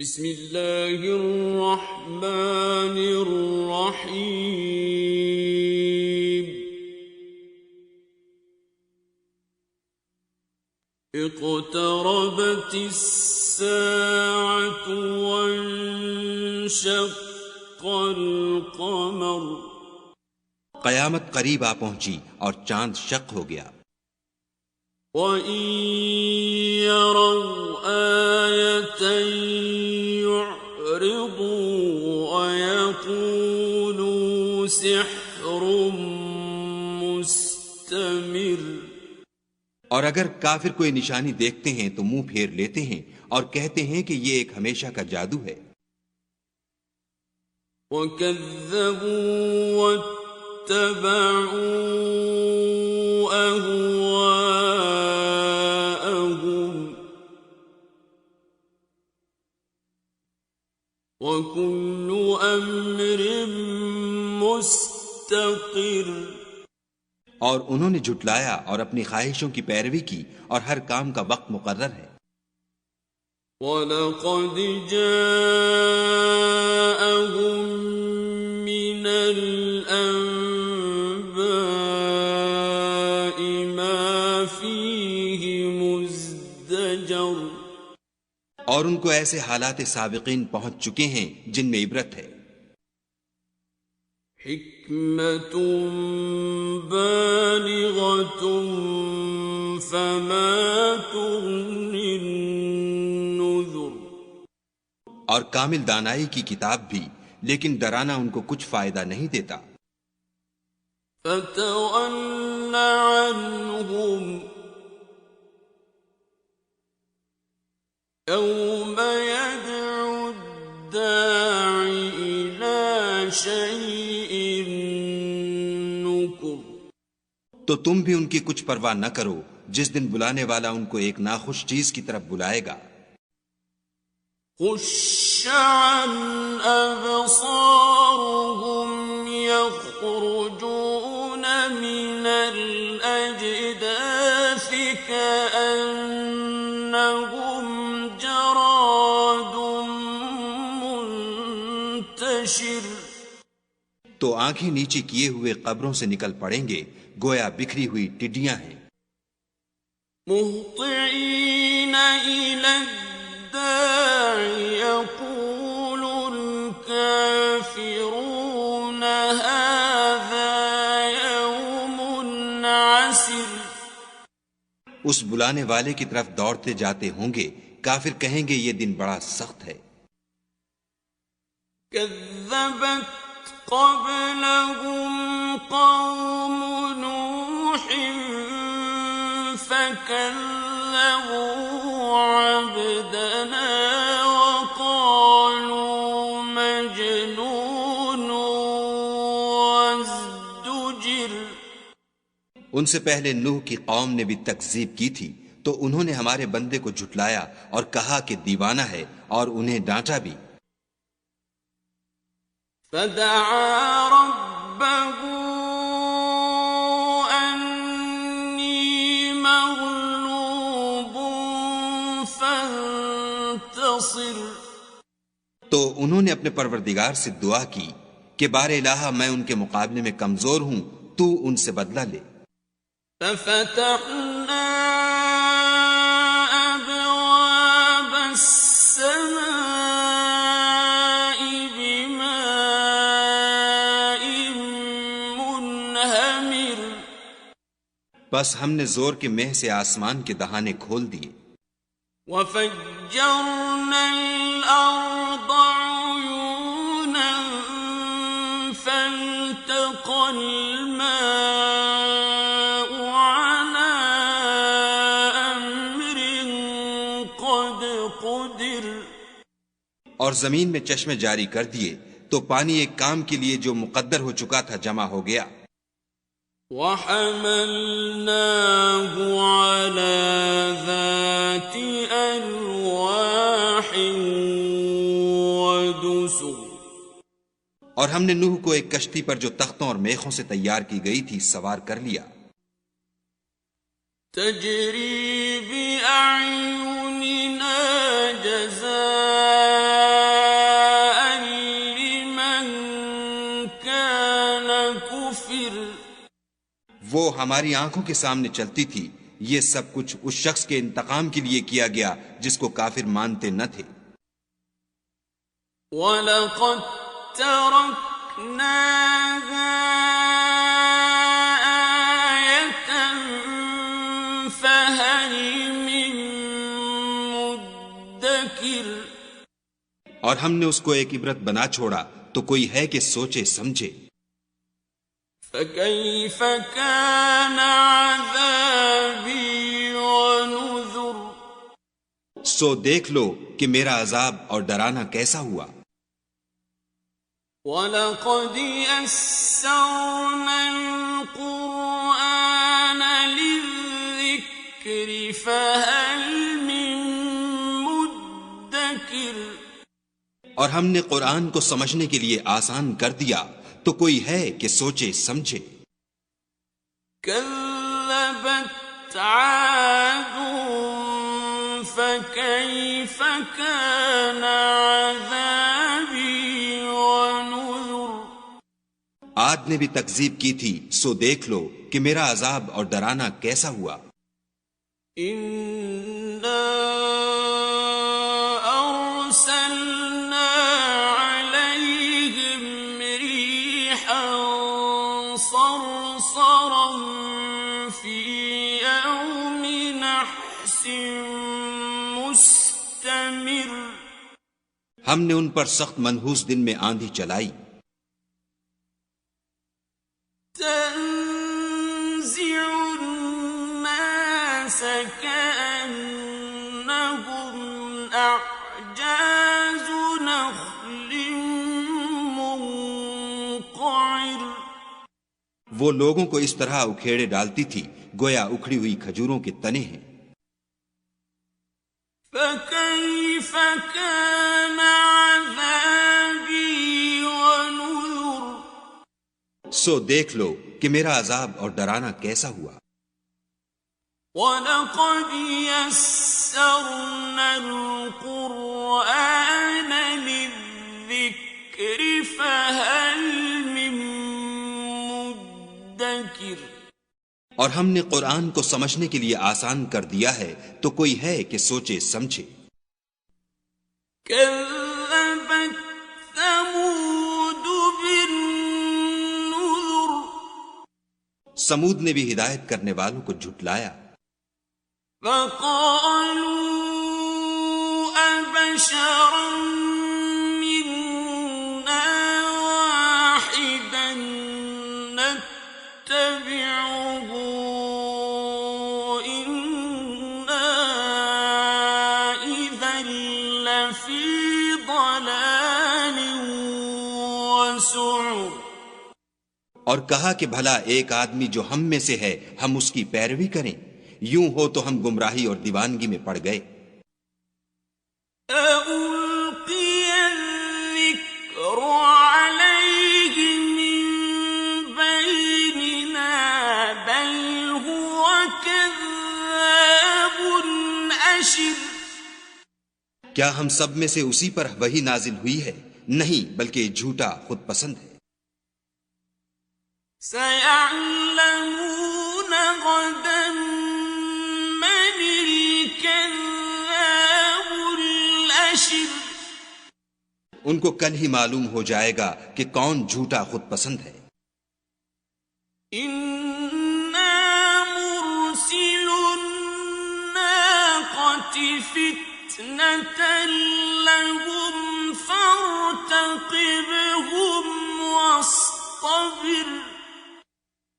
بسم اللہ الرحمن الرحیم اقتربت الساعة وانشق القمر قیامت قریب آ پہنچی اور چاند شق ہو گیا۔ وَإِن يَرَوْا آيَةً يُعْرِضُوا وَيَقُولُوا سِحْرٌ مُسْتَمِرٌ۔ اور اگر کافر کوئی نشانی دیکھتے ہیں تو منہ پھیر لیتے ہیں اور کہتے ہیں کہ یہ ایک ہمیشہ کا جادو ہے۔ وَكَذَّبُوا وَاتَّبَعُوا أَهْوَاءَهُمْ وَكُلُّ أَمْرٍ مُسْتَقِرٌ۔ اور انہوں نے جھٹلایا اور اپنی خواہشوں کی پیروی کی اور ہر کام کا وقت مقرر ہے۔ وَلَقَدْ جَاءَهُم مِّنَ الْأَنبَاءِ مَا فِيهِ مُزْدَجَرٌ۔ اور ان کو ایسے حالات سابقین پہنچ چکے ہیں جن میں عبرت ہے۔ حکمت بالغۃ فما تغنی النذر۔ اور کامل دانائی کی کتاب بھی، لیکن ڈرانا ان کو کچھ فائدہ نہیں دیتا۔ فتول عنہم یوم یدعو الداعی الی شیء نکر۔ تو تم بھی ان کی کچھ پرواہ نہ کرو جس دن بلانے والا ان کو ایک ناخوش چیز کی طرف بلائے گا۔ خش عن ابصارهم يخرجون من الاجداث كأنهم جراد منتشر۔ تو آنکھیں نیچے کیے ہوئے قبروں سے نکل پڑیں گے گویا بکھری ہوئی ٹڈیاں ہیں۔ مہطعین الی الداع یقول الکافرون ھذا یوم عسر۔ اس بلانے والے کی طرف دوڑتے جاتے ہوں گے، کافر کہیں گے یہ دن بڑا سخت ہے۔ کذبت قبلهم قوم نوح فكذبوا عبدنا وقالوا مجنون وازدجر۔ ان سے پہلے نوح کی قوم نے بھی تکذیب کی تھی تو انہوں نے ہمارے بندے کو جھٹلایا اور کہا کہ دیوانہ ہے، اور انہیں ڈانٹا بھی۔ فدعا ربه أني مغلوب فانتصر۔ تو انہوں نے اپنے پروردگار سے دعا کی کہ بار الہ میں ان کے مقابلے میں کمزور ہوں، تو ان سے بدلہ لے۔ ففتحنا أبواب السماء بماء منهمر۔ بس ہم نے زور کے مہ سے آسمان کے دہانے کھول دیے۔ وفجرنا الأرض عيونا فالتقى الماء على أمر قد قدر۔ اور زمین میں چشمے جاری کر دیے تو پانی ایک کام کے لیے جو مقدر ہو چکا تھا جمع ہو گیا۔ وَحَمَلْنَاهُ عَلَى ذَاتِ أَلْوَاحٍ وَدُسُرٍ۔ اور ہم نے نوح کو ایک کشتی پر جو تختوں اور میخوں سے تیار کی گئی تھی سوار کر لیا۔ تجری بأعیننا جزاء مستكبر وہ ہماری آنکھوں کے سامنے چلتی تھی. یہ سب کچھ اس شخص کے انتقام کے لیے کیا گیا جس کو کافر مانتے نہ تھے. وَلَقَدْ تَرَكْنَاهَا آيَةً فَهَلْ مِن مُدَّكِرٍ اور ہم نے اس کو ایک عبرت بنا چھوڑا تو کوئی ہے کہ سوچے سمجھے. فَكَيْفَ كَانَ عَذَابِي وَنُذُرِ سو دیکھ لو کہ میرا عذاب اور ڈرانا کیسا ہوا. وَلَقَدْ يَسَّرْنَا الْقُرْآنَ لِلذِّكْرِ فَهَلْ مِن مُدَّكِرٍ اور ہم نے قرآن کو سمجھنے کے لیے آسان کر دیا تو کوئی ہے کہ سوچے سمجھے. كَذَّبَتْ عَادٌ فَكَيْفَ كَانَ عَذَابِي وَنُذُرِ عاد نے بھی تکذیب کی تھی سو دیکھ لو کہ میرا عذاب اور ڈرانا کیسا ہوا. إِنَّا أَرْسَلْنَا عَلَيْهِمْ رِيحًا صَرْصَرًا فِي يَوْمِ نَحْسٍ مُسْتَمِرٍ ہم نے ان پر سخت منحوس دن میں آندھی چلائی. تنزع الناس كأنهم أعجاز نخل منقعر وہ لوگوں کو اس طرح اکھیڑے ڈالتی تھی گویا اکھڑی ہوئی کھجوروں کے تنے ہیں. فكيف كان عذابي ونذر سو دیکھ لو کہ میرا عذاب اور ڈرانا کیسا ہوا. وَلَقَدْ يَسَّرْنَا الْقُرْآنَ لِلذِّكْرِ فَهَلْ مِن مُدَّكِرٍ اور ہم نے قرآن کو سمجھنے کے لیے آسان کر دیا ہے تو کوئی ہے کہ سوچے سمجھے. كَذَّبَتْ ثَمُودُ بِالنُّذُرِ سمود نے بھی ہدایت کرنے والوں کو جھٹلایا. فَقَالُوا أَبَشَرًا مِّنَّا وَاحِدًا نَتَّبِعُهُ إِنَّا إِذًا لَّفِي ضَلَالٍ وَسُعُرٍ اور کہا کہ بھلا ایک آدمی جو ہم میں سے ہے ہم اس کی پیروی کریں، یوں ہو تو ہم گمراہی اور دیوانگی میں پڑ گئے. أَأُلْقِيَ الذِّكْرُ عَلَيْهِ مِن بَيْنِنَا بَلْ هُوَ كَذَّابٌ أَشِرٌ کیا ہم سب میں سے اسی پر وحی نازل ہوئی ہے؟ نہیں، بلکہ جھوٹا خود پسند ہے. سَيَعْلَمُونَ غَدًا مَّنِ الْكَذَّابُ الْأَشِرُ ان کو کل ہی معلوم ہو جائے گا کہ کون جھوٹا خود پسند ہے. إِنَّا مُرْسِلُو النَّاقَةِ فِتْنَةً لَّهُمْ فَارْتَقِبْهُمْ وَاصْطَبِرْ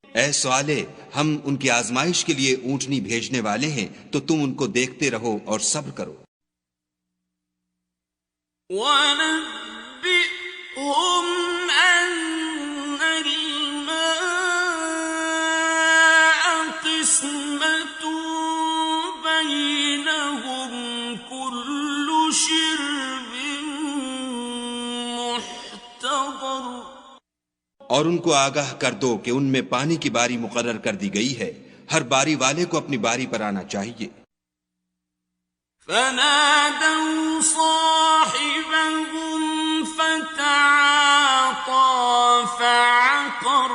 اے صالح، ہم ان کی آزمائش کے لیے اونٹنی بھیجنے والے ہیں تو تم ان کو دیکھتے رہو اور صبر کرو. وَنَبِّئْهُمْ أَنَّ الْمَاءَ قِسْمَةٌ بَيْنَهُمْ كُلُّ شِرْبٍ مُحْتَضَرٍ اور ان کو آگاہ کر دو کہ ان میں پانی کی باری مقرر کر دی گئی ہے، ہر باری والے کو اپنی باری پر آنا چاہیے. فَنَادَوْا صَاحِبَهُمْ فَتَعَاطَىٰ فَعَقَرَ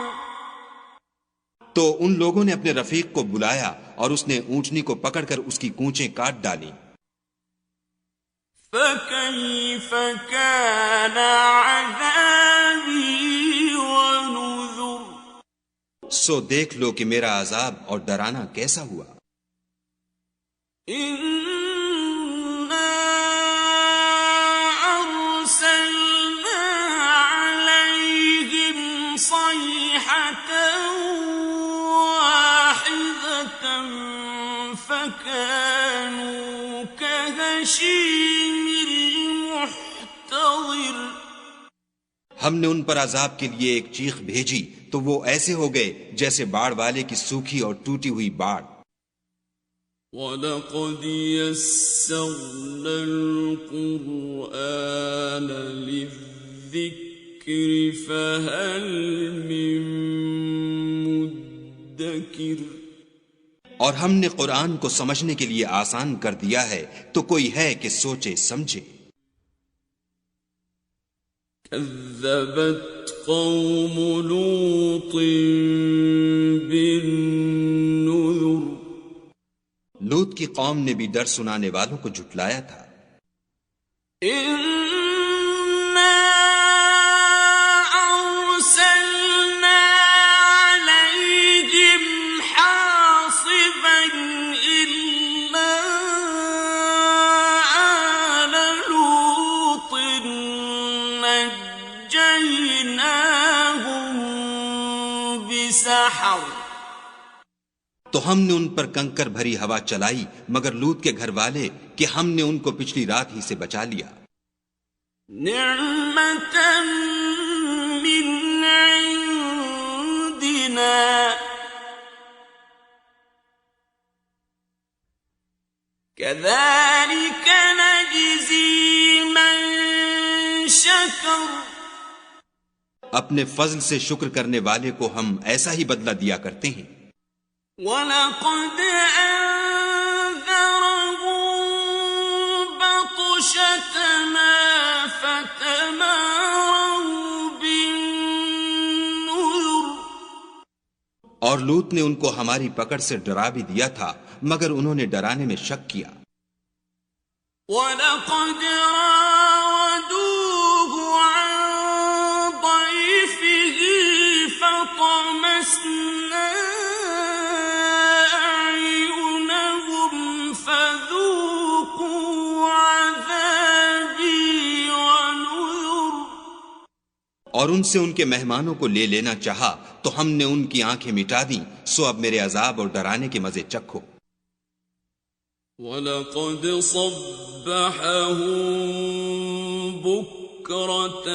تو ان لوگوں نے اپنے رفیق کو بلایا اور اس نے اونٹنی کو پکڑ کر اس کی کونچیں کاٹ ڈالی. فَكَيْفَ كَانَ عَذَابِي وَنُذُرِ. سو دیکھ لو کہ میرا عذاب اور ڈرانا کیسا ہوا. إِنَّا أَرْسَلْنَا عَلَيْهِمْ صَيْحَةً وَاحِدَةً فَكَانُوا كَهَشِيمِ الْمُحْتَظِرِ. ہم نے ان پر عذاب کے لیے ایک چیخ بھیجی تو وہ ایسے ہو گئے جیسے باڑ والے کی سوکھی اور ٹوٹی ہوئی باڑ. وَلَقَدْ يَسَّرْنَا الْقُرْآنَ لِلذِّكْرِ فَهَلْ مِن مُدَّكِرٍ. اور ہم نے قرآن کو سمجھنے کے لیے آسان کر دیا ہے تو کوئی ہے کہ سوچے سمجھے. كذبت قوم لوط بالنذر. لوط کی قوم نے بھی ڈر سنانے والوں کو جھٹلایا تھا. إِنَّا أَرْسَلْنَا عَلَيْهِمْ حَاصِبًا إِلَّا آلَ لُوطٍ نَجَّيْنَاهُمْ بِسَحَرٍ. تو ہم نے ان پر کنکر بھری ہوا چلائی مگر لوط کے گھر والے کہ ہم نے ان کو پچھلی رات ہی سے بچا لیا. نعمة من عندنا كذلك نجزي من شكر. اپنے فضل سے شکر کرنے والے کو ہم ایسا ہی بدلہ دیا کرتے ہیں. وَلَقَدْ أَنذَرَهُم بَطْشَتَنَا فَتَمَارَوْا بِالنُّذُرِ. اور لوط نے ان کو ہماری پکڑ سے ڈرا بھی دیا تھا مگر انہوں نے ڈرانے میں شک کیا. وَلَقَدْ رَاوَدُوهُ عَن ضَيْفِهِ فَطَمَسْنَا أَعْيُنَهُمْ فَذُوقُوا عَذَابِي وَنُذُرِ. اور ان سے ان کے مہمانوں کو لے لینا چاہا تو ہم نے ان کی آنکھیں مٹا دیں. سو اب میرے عذاب اور ڈرانے کے مزے چکھو. وَلَقَدْ صَبَّحَهُم بُكْرَةً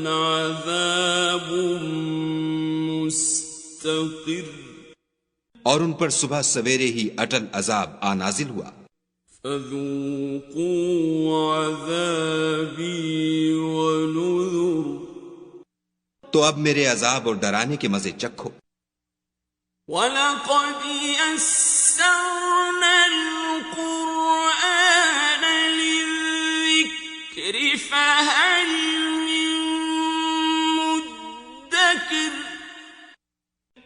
عَذَابٌ مُسْتَقِرٌّ. اور ان پر صبح سویرے ہی اٹل عذاب آ نازل ہوا. فَذُوقُوا عَذَابِي وَنُذُرِ. تو اب میرے عذاب اور ڈرانے کے مزے چکھو. وَلَقَدْ يَسَّرْنَا الْقُرْآنَ لِلذِّكْرِ فَهَلْ مِن مُدَّكِرٍ.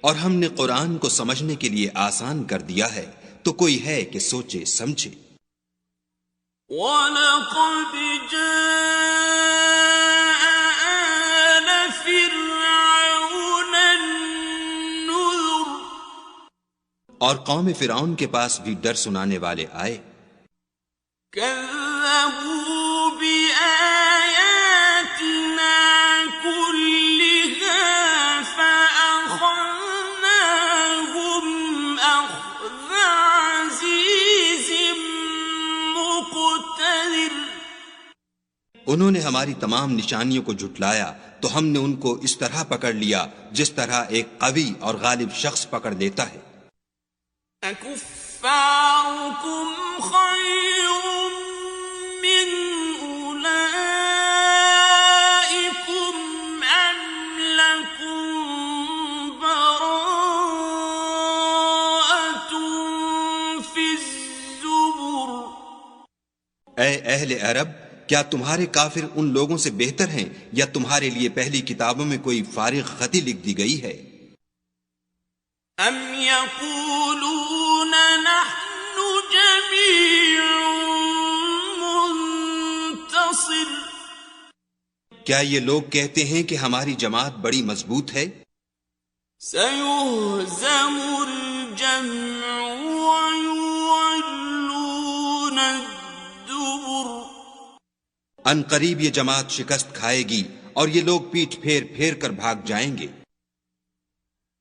اور ہم نے قرآن کو سمجھنے کے لیے آسان کر دیا ہے تو کوئی ہے کہ سوچے سمجھے. وَلَقَدْ جَاءَ آلَ فِرْعَوْنَ النُّذُرُ. اور قوم فرعون کے پاس بھی ڈر سنانے والے آئے. كَذَّبُوا بِآيَاتِنَا كُلِّهَا فَأَخَذْنَاهُمْ أَخْذَ عَزِيزٍ مُقْتَدِرٍ. انہوں نے ہماری تمام نشانیوں کو جھٹلایا تو ہم نے ان کو اس طرح پکڑ لیا جس طرح ایک قوی اور غالب شخص پکڑ لیتا ہے. أَكُفَّارُكُمْ خَيْرٌ مِّنْ أُولَئِكُمْ أَمْ لَكُمْ بَرَاءَةٌ فِي الزُّبُرِ. اے اہل عرب، کیا تمہارے کافر ان لوگوں سے بہتر ہیں یا تمہارے لیے پہلی کتابوں میں کوئی فارغ خطی لکھ دی گئی ہے؟ أم يقولون نحن جميع منتصر کیا یہ لوگ کہتے ہیں کہ ہماری جماعت بڑی مضبوط ہے؟ سيهزم الجمع ويولون الدبر ان قریب یہ جماعت شکست کھائے گی اور یہ لوگ پیٹھ پھیر پھیر کر بھاگ جائیں گے.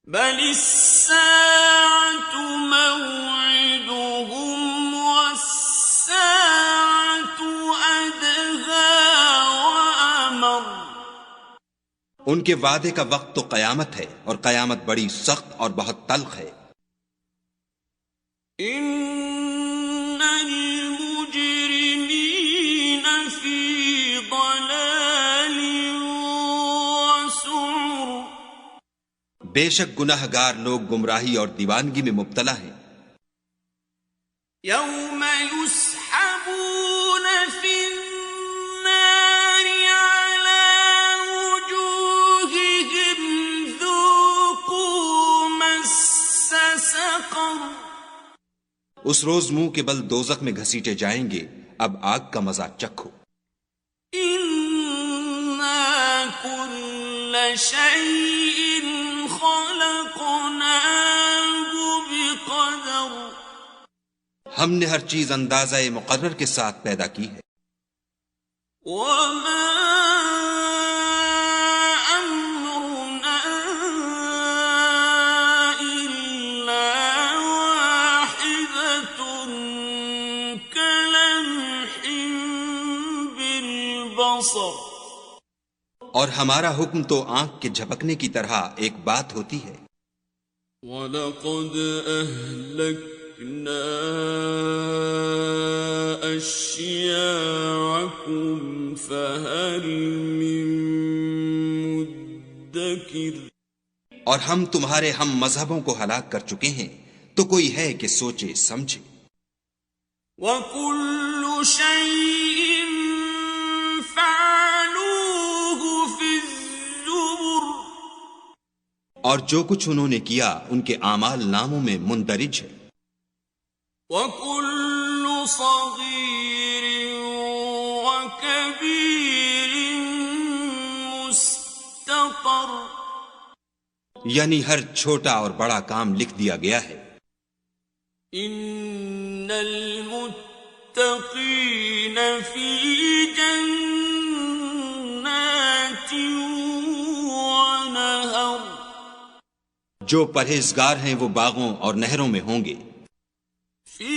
بل الساعة موعدهم والساعة أدهى وأمر ان کے وعدے کا وقت تو قیامت ہے اور قیامت بڑی سخت اور بہت تلخ ہے. إن المجرمين في ضلال وسعر بے شک گناہ گار لوگ گمراہی اور دیوانگی میں مبتلا ہیں. يوم يسحبون في النار على وجوههم ذوقوا مس سقر اس روز منہ کے بل دوزخ میں گھسیٹے جائیں گے، اب آگ کا مزہ چکھو. إنا كل شيء خلقناه بقدر ہم نے ہر چیز اندازہ مقرر کے ساتھ پیدا کی ہے. وما أمرنا إلا واحدة كلمح بالبصر اور ہمارا حکم تو آنکھ کے جھپکنے کی طرح ایک بات ہوتی ہے. وَلَقَدْ أَهْلَكْنَا أَشْيَاعَكُمْ فَهَلْ مِن مُدَّكِرٍ اور ہم تمہارے ہم مذہبوں کو ہلاک کر چکے ہیں، تو کوئی ہے کہ سوچے سمجھے. وَكُلُّ شَيْءٍ فَعَلُوهُ فِي الزُّبُرِ اور جو کچھ انہوں نے کیا ان کے اعمال ناموں میں مندرج ہے. وَكُلُّ صَغِيرٍ وَكَبِيرٍ مُسْتَطَرٍ یعنی ہر چھوٹا اور بڑا کام لکھ دیا گیا ہے. إِنَّ الْمُتَّقِينَ فِي جَنَّاتٍ وَنَهَرٍ جو پرہیزگار ہیں وہ باغوں اور نہروں میں ہوں گے. فِي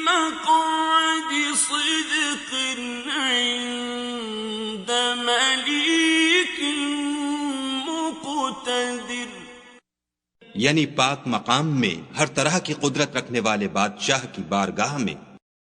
مَقْعَدِ صِدْقٍ عِندَ مَلِيكٍ مُقْتَدِرٍ یعنی پاک مقام میں ہر طرح کی قدرت رکھنے والے بادشاہ کی بارگاہ میں.